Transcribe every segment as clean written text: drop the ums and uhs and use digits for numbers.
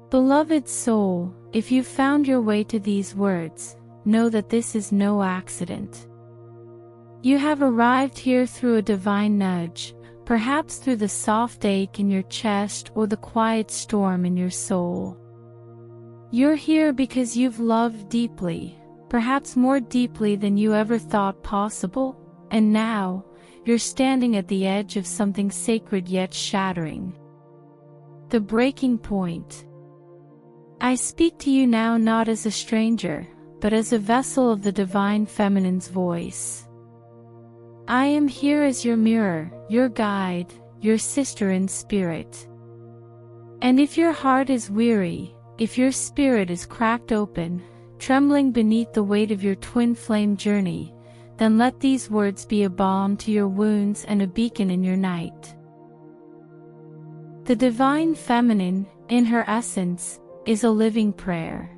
Beloved soul, if you found your way to these words, know that this is no accident. You have arrived here through a divine nudge, perhaps through the soft ache in your chest or the quiet storm in your soul. You're here because you've loved deeply, perhaps more deeply than you ever thought possible, and now, you're standing at the edge of something sacred yet shattering. The breaking point. I speak to you now not as a stranger, but as a vessel of the divine feminine's voice. I am here as your mirror, your guide, your sister in spirit. And if your heart is weary, if your spirit is cracked open, trembling beneath the weight of your twin flame journey, then let these words be a balm to your wounds and a beacon in your night. The divine feminine, in her essence, is a living prayer.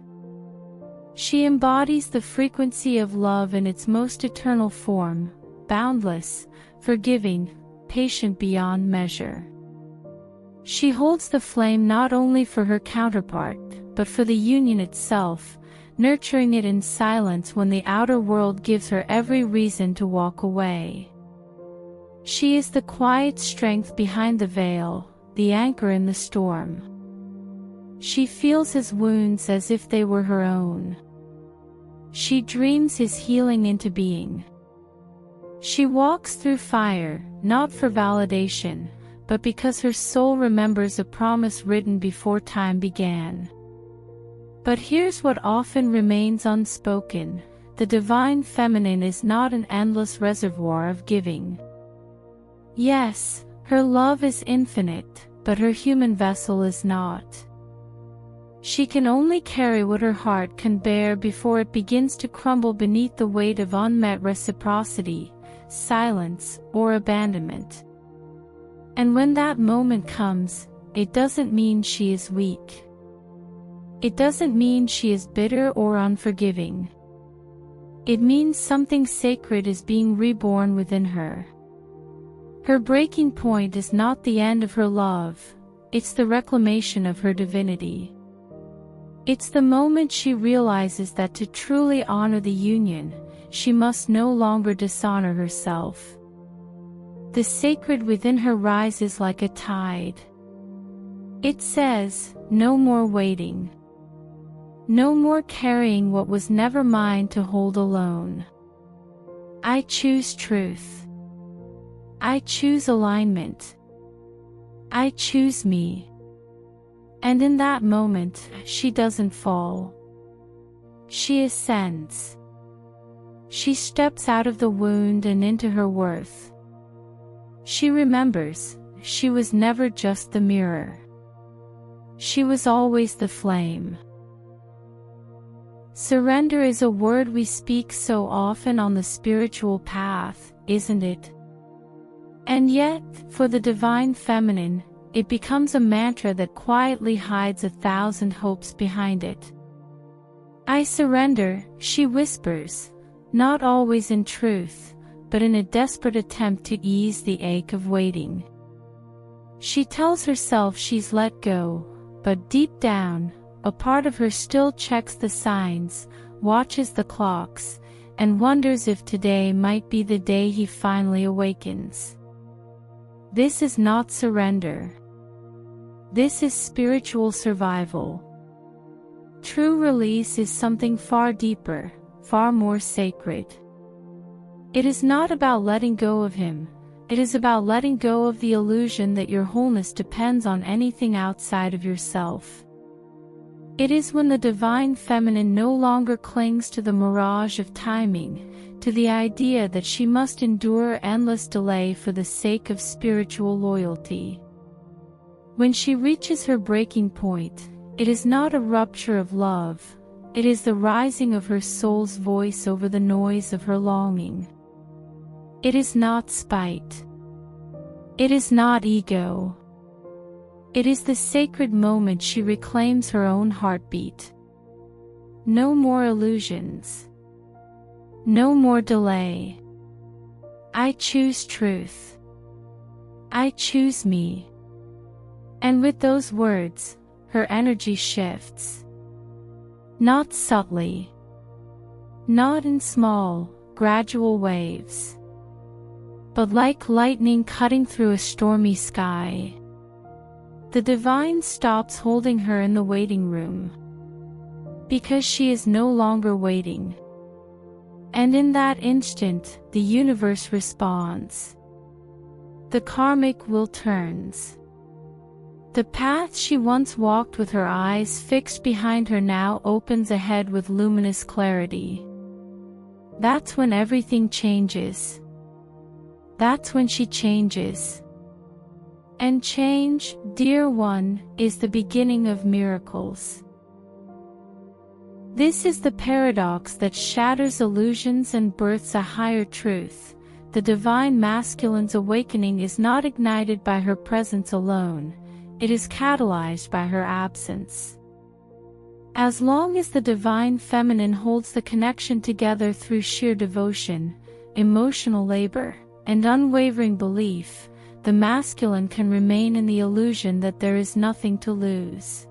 She embodies the frequency of love in its most eternal form, boundless, forgiving, patient beyond measure. She holds the flame not only for her counterpart, but for the union itself, nurturing it in silence when the outer world gives her every reason to walk away. She is the quiet strength behind the veil, the anchor in the storm. She feels his wounds as if they were her own. She dreams his healing into being. She walks through fire, not for validation, but because her soul remembers a promise written before time began. But here's what often remains unspoken: the divine feminine is not an endless reservoir of giving. Yes, her love is infinite, but her human vessel is not. She can only carry what her heart can bear before it begins to crumble beneath the weight of unmet reciprocity, silence, or abandonment. And when that moment comes, it doesn't mean she is weak. It doesn't mean she is bitter or unforgiving. It means something sacred is being reborn within her. Her breaking point is not the end of her love, it's the reclamation of her divinity. It's the moment she realizes that to truly honor the union, she must no longer dishonor herself. The sacred within her rises like a tide. It says, no more waiting. No more carrying what was never mine to hold alone. I choose truth. I choose alignment. I choose me. And in that moment, she doesn't fall. She ascends. She steps out of the wound and into her worth. She remembers, she was never just the mirror. She was always the flame. Surrender is a word we speak so often on the spiritual path, isn't it? And yet, for the divine feminine, it becomes a mantra that quietly hides 1,000 hopes behind it. I surrender, she whispers, not always in truth, but in a desperate attempt to ease the ache of waiting. She tells herself she's let go, but deep down, a part of her still checks the signs, watches the clocks, and wonders if today might be the day he finally awakens. This is not surrender. This is spiritual survival. True release is something far deeper, far more sacred. It is not about letting go of him, it is about letting go of the illusion that your wholeness depends on anything outside of yourself. It is when the divine feminine no longer clings to the mirage of timing, to the idea that she must endure endless delay for the sake of spiritual loyalty. When she reaches her breaking point, it is not a rupture of love, it is the rising of her soul's voice over the noise of her longing. It is not spite. It is not ego. It is the sacred moment she reclaims her own heartbeat. No more illusions. No more delay. I choose truth. I choose me. And with those words, her energy shifts. Not subtly. Not in small, gradual waves. But like lightning cutting through a stormy sky. The divine stops holding her in the waiting room. Because she is no longer waiting. And in that instant, the universe responds. The karmic wheel turns. The path she once walked with her eyes fixed behind her now opens ahead with luminous clarity. That's when everything changes. That's when she changes. And change, dear one, is the beginning of miracles. This is the paradox that shatters illusions and births a higher truth. The divine masculine's awakening is not ignited by her presence alone, it is catalyzed by her absence. As long as the divine feminine holds the connection together through sheer devotion, emotional labor, and unwavering belief, the masculine can remain in the illusion that there is nothing to lose.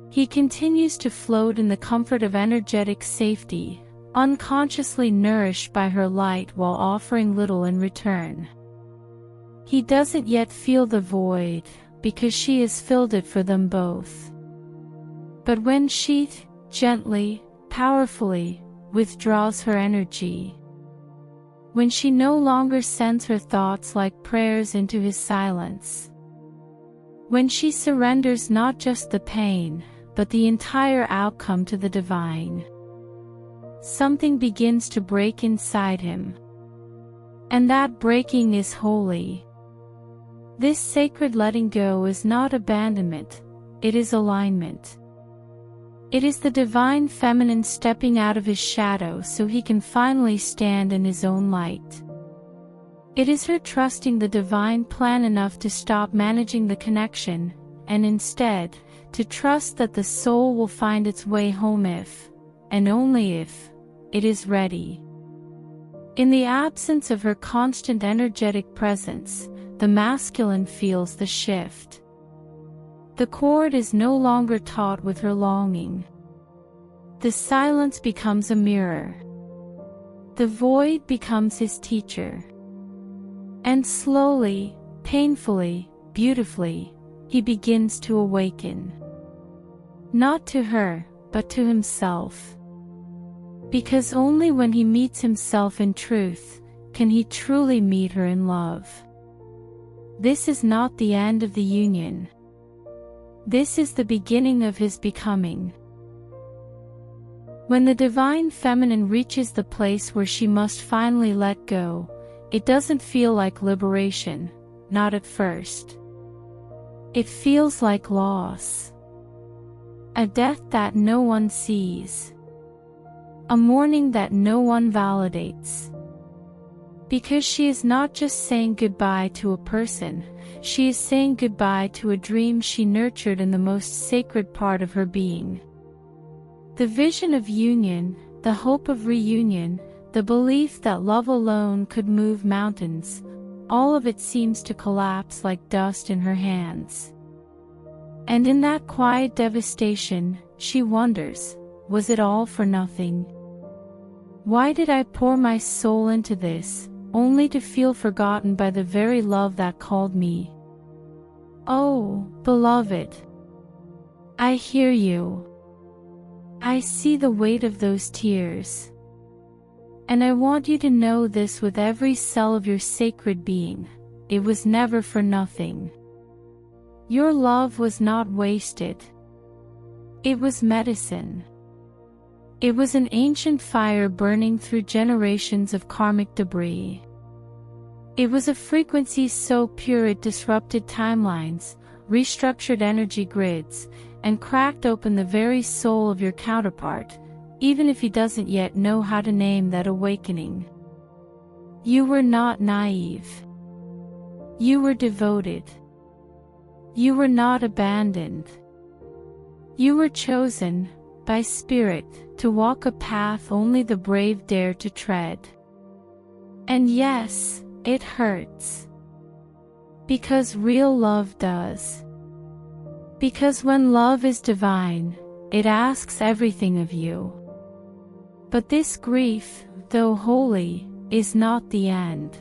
He continues to float in the comfort of energetic safety, unconsciously nourished by her light while offering little in return. He doesn't yet feel the void, because she has filled it for them both. But when she, gently, powerfully, withdraws her energy, when she no longer sends her thoughts like prayers into his silence, when she surrenders not just the pain, but the entire outcome to the divine, something begins to break inside him. And that breaking is holy. This sacred letting go is not abandonment, it is alignment. It is the divine feminine stepping out of his shadow so he can finally stand in his own light. It is her trusting the divine plan enough to stop managing the connection, and instead, to trust that the soul will find its way home if, and only if, it is ready. In the absence of her constant energetic presence, the masculine feels the shift. The chord is no longer taut with her longing. The silence becomes a mirror. The void becomes his teacher. And slowly, painfully, beautifully, he begins to awaken. Not to her, but to himself. Because only when he meets himself in truth, can he truly meet her in love. This is not the end of the union. This is the beginning of his becoming. When the divine feminine reaches the place where she must finally let go, it doesn't feel like liberation, not at first. It feels like loss. A death that no one sees. A mourning that no one validates. Because she is not just saying goodbye to a person, she is saying goodbye to a dream she nurtured in the most sacred part of her being. The vision of union, the hope of reunion, the belief that love alone could move mountains, all of it seems to collapse like dust in her hands. And in that quiet devastation, she wonders, was it all for nothing? Why did I pour my soul into this, only to feel forgotten by the very love that called me? Oh, beloved, I hear you. I see the weight of those tears. And I want you to know this with every cell of your sacred being, it was never for nothing. Your love was not wasted. It was medicine. It was an ancient fire burning through generations of karmic debris. It was a frequency so pure it disrupted timelines, restructured energy grids, and cracked open the very soul of your counterpart, even if he doesn't yet know how to name that awakening. You were not naive. You were devoted. You were not abandoned. You were chosen, by spirit, to walk a path only the brave dare to tread. And yes, it hurts. Because real love does. Because when love is divine, it asks everything of you. But this grief, though holy, is not the end.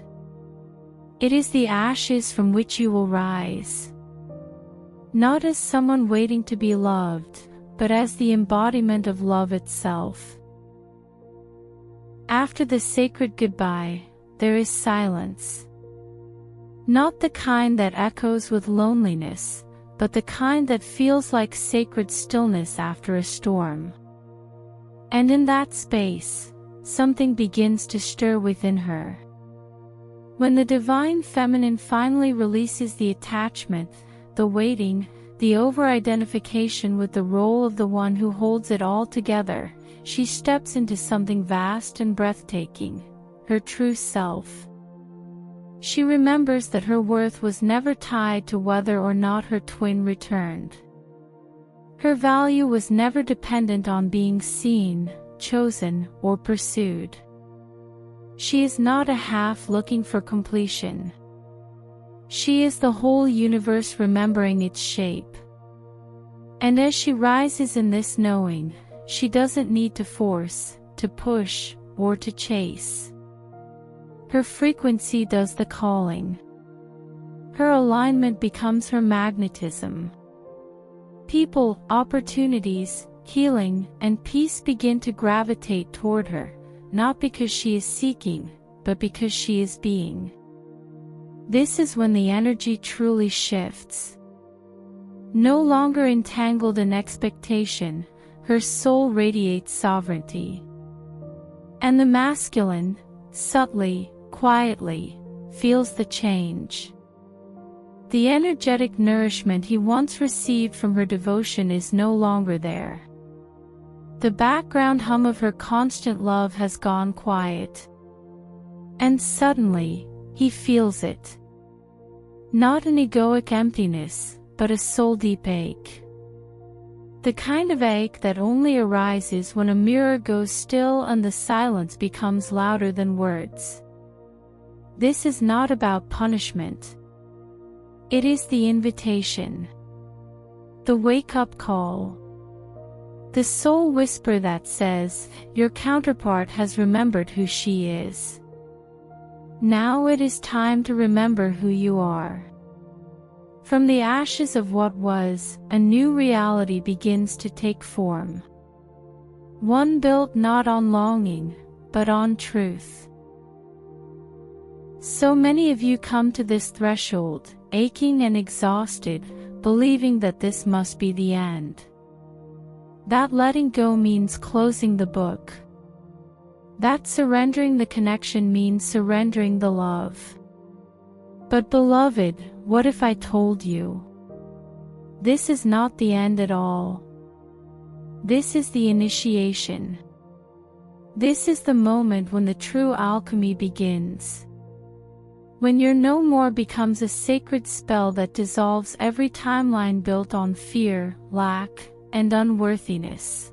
It is the ashes from which you will rise. Not as someone waiting to be loved, but as the embodiment of love itself. After the sacred goodbye, there is silence. Not the kind that echoes with loneliness, but the kind that feels like sacred stillness after a storm. And in that space, something begins to stir within her. When the divine feminine finally releases the attachment, the waiting, the over-identification with the role of the one who holds it all together, she steps into something vast and breathtaking, her true self. She remembers that her worth was never tied to whether or not her twin returned. Her value was never dependent on being seen, chosen, or pursued. She is not a half looking for completion. She is the whole universe remembering its shape. And as she rises in this knowing, she doesn't need to force, to push, or to chase. Her frequency does the calling. Her alignment becomes her magnetism. People, opportunities, healing, and peace begin to gravitate toward her, not because she is seeking, but because she is being. This is when the energy truly shifts. No longer entangled in expectation, her soul radiates sovereignty. And the masculine, subtly, quietly, feels the change. The energetic nourishment he once received from her devotion is no longer there. The background hum of her constant love has gone quiet. And suddenly, he feels it. Not an egoic emptiness, but a soul-deep ache. The kind of ache that only arises when a mirror goes still and the silence becomes louder than words. This is not about punishment. It is the invitation. The wake-up call. The soul whisper that says, your counterpart has remembered who she is. Now it is time to remember who you are. From the ashes of what was, a new reality begins to take form. One built not on longing, but on truth. So many of you come to this threshold, aching and exhausted, believing that this must be the end. That letting go means closing the book. That surrendering the connection means surrendering the love. But beloved, what if I told you? This is not the end at all. This is the initiation. This is the moment when the true alchemy begins. When your no more becomes a sacred spell that dissolves every timeline built on fear, lack, and unworthiness.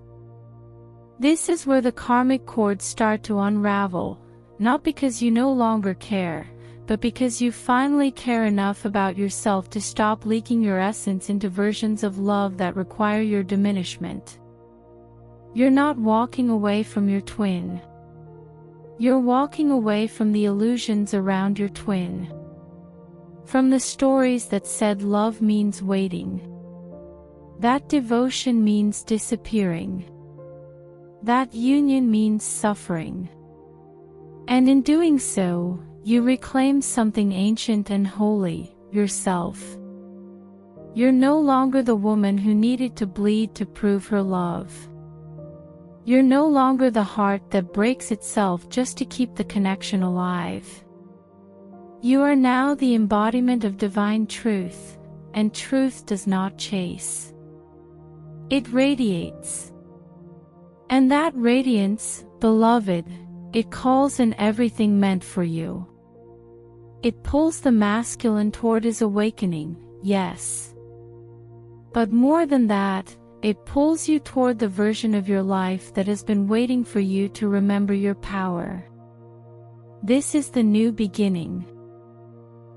This is where the karmic cords start to unravel, not because you no longer care, but because you finally care enough about yourself to stop leaking your essence into versions of love that require your diminishment. You're not walking away from your twin. You're walking away from the illusions around your twin. From the stories that said love means waiting. That devotion means disappearing. That union means suffering. And in doing so, you reclaim something ancient and holy, yourself. You're no longer the woman who needed to bleed to prove her love. You're no longer the heart that breaks itself just to keep the connection alive. You are now the embodiment of divine truth, and truth does not chase. It radiates. And that radiance, beloved, it calls in everything meant for you. It pulls the masculine toward his awakening, yes. But more than that, it pulls you toward the version of your life that has been waiting for you to remember your power. This is the new beginning.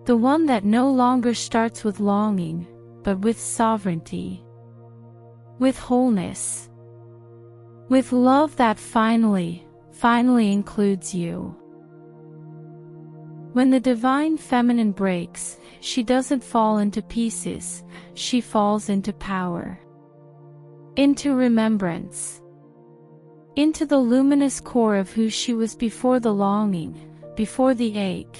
The one that no longer starts with longing, but with sovereignty, with wholeness, with love that finally includes you. When the divine feminine breaks, she doesn't fall into pieces, she falls into power, into remembrance, into the luminous core of who she was before the longing, before the ache,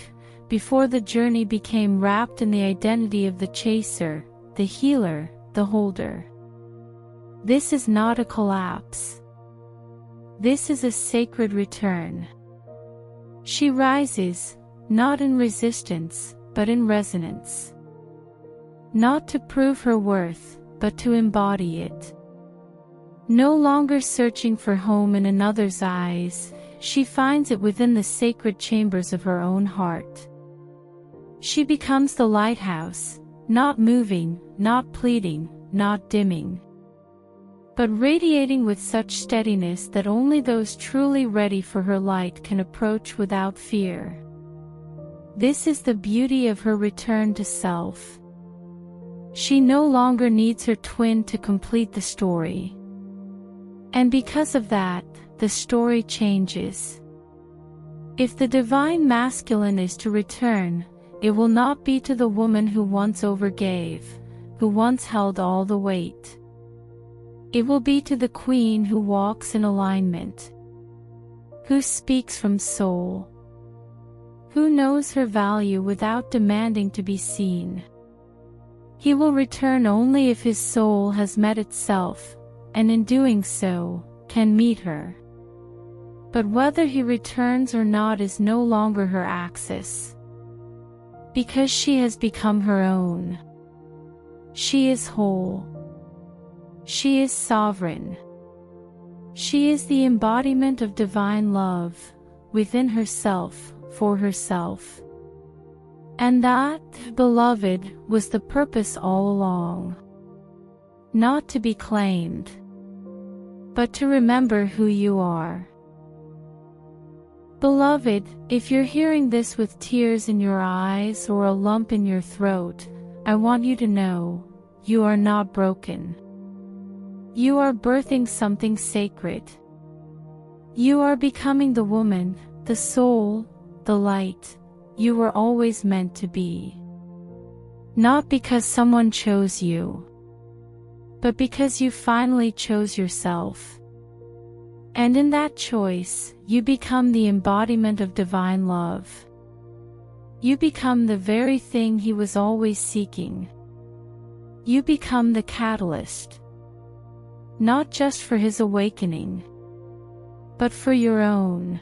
before the journey became wrapped in the identity of the chaser, the healer, the holder. This is not a collapse. This is a sacred return. She rises, not in resistance, but in resonance. Not to prove her worth, but to embody it. No longer searching for home in another's eyes, she finds it within the sacred chambers of her own heart. She becomes the lighthouse, not moving, not pleading, not dimming, but radiating with such steadiness that only those truly ready for her light can approach without fear. This is the beauty of her return to self. She no longer needs her twin to complete the story. And because of that, the story changes. If the divine masculine is to return, it will not be to the woman who once overgave, who once held all the weight. It will be to the queen who walks in alignment, who speaks from soul, who knows her value without demanding to be seen. He will return only if his soul has met itself, and in doing so, can meet her. But whether he returns or not is no longer her axis, because she has become her own. She is whole. She is sovereign. She is the embodiment of divine love, within herself, for herself. And that, beloved, was the purpose all along. Not to be claimed, but to remember who you are. Beloved, if you're hearing this with tears in your eyes or a lump in your throat, I want you to know, you are not broken. You are birthing something sacred. You are becoming the woman, the soul, the light you were always meant to be. Not because someone chose you, but because you finally chose yourself. And in that choice, you become the embodiment of divine love. You become the very thing he was always seeking. You become the catalyst, not just for his awakening, but for your own.